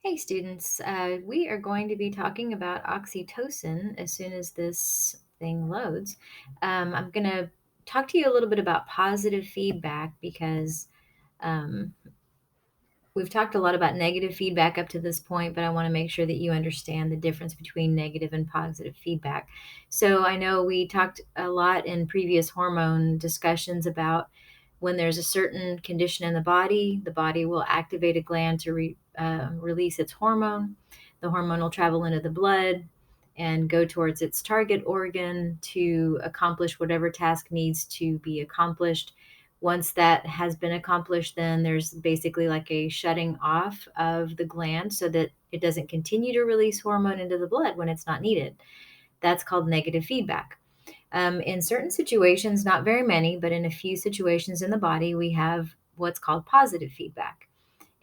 Hey students, we are going to be talking about oxytocin as soon as this thing loads. I'm going to talk to you a little bit about positive feedback because um, we've talked a lot about negative feedback up to this point, but I want to make sure that you understand the difference between negative and positive feedback. So I know we talked a lot in previous hormone discussions about when there's a certain condition in the body will activate a gland to release its hormone. The hormone will travel into the blood and go towards its target organ to accomplish whatever task needs to be accomplished. Once that has been accomplished, then there's basically like a shutting off of the gland so that it doesn't continue to release hormone into the blood when it's not needed. That's called negative feedback. In certain situations, not very many, but in a few situations in the body, we have what's called positive feedback.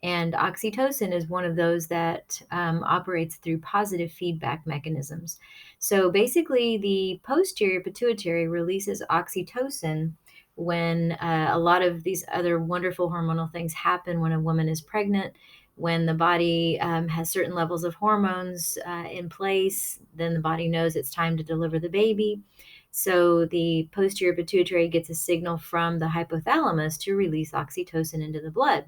And oxytocin is one of those that operates through positive feedback mechanisms. So basically, the posterior pituitary releases oxytocin when a lot of these other wonderful hormonal things happen when a woman is pregnant. When the body has certain levels of hormones in place, then the body knows it's time to deliver the baby. So the posterior pituitary gets a signal from the hypothalamus to release oxytocin into the blood.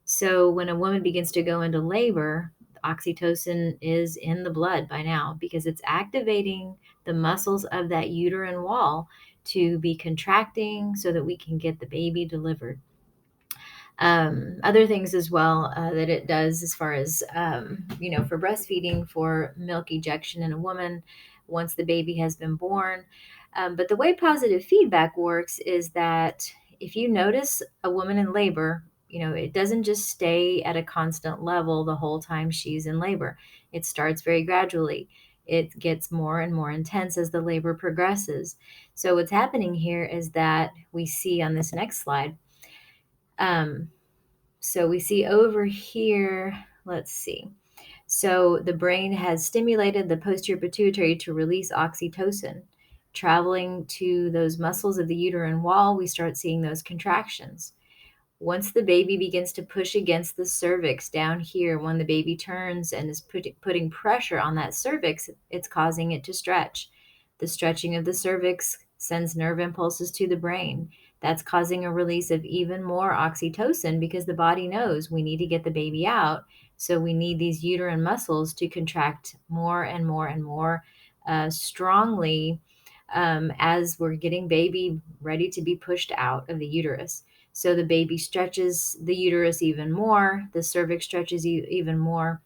So when a woman begins to go into labor, oxytocin is in the blood by now because it's activating the muscles of that uterine wall to be contracting so that we can get the baby delivered. Other things as well that it does as far as, for breastfeeding, for milk ejection in a woman once the baby has been born. But the way positive feedback works is that if you notice a woman in labor, it doesn't just stay at a constant level the whole time she's in labor. It starts very gradually. It gets more and more intense as the labor progresses. So, what's happening here is that we see on this next slide. Um, so we see over here, let's see. So the brain has stimulated the posterior pituitary to release oxytocin. Traveling to those muscles of the uterine wall, we start seeing those contractions. Once the baby begins to push against the cervix down here, when the baby turns and is putting pressure on that cervix, it's causing it to stretch. The stretching of the cervix sends nerve impulses to the brain. That's causing a release of even more oxytocin because the body knows we need to get the baby out. So we need these uterine muscles to contract more and more and more strongly as we're getting baby ready to be pushed out of the uterus. So the baby stretches the uterus even more, the cervix stretches even more.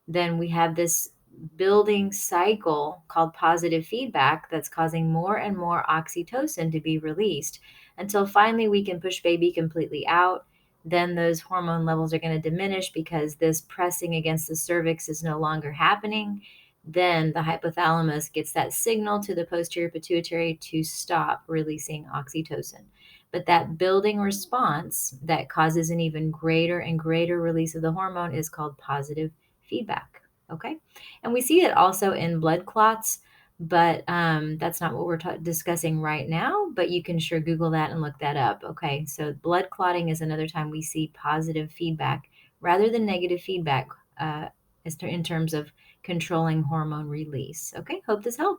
Then we have this building cycle called positive feedback that's causing more and more oxytocin to be released until finally we can push baby completely out. Then those hormone levels are going to diminish because this pressing against the cervix is no longer happening. Then the hypothalamus gets that signal to the posterior pituitary to stop releasing oxytocin. But that building response that causes an even greater and greater release of the hormone is called positive feedback. Okay. And we see it also in blood clots, but that's not what we're discussing right now. But you can sure Google that and look that up. Okay. So blood clotting is another time we see positive feedback rather than negative feedback in terms of controlling hormone release. Okay. Hope this helps.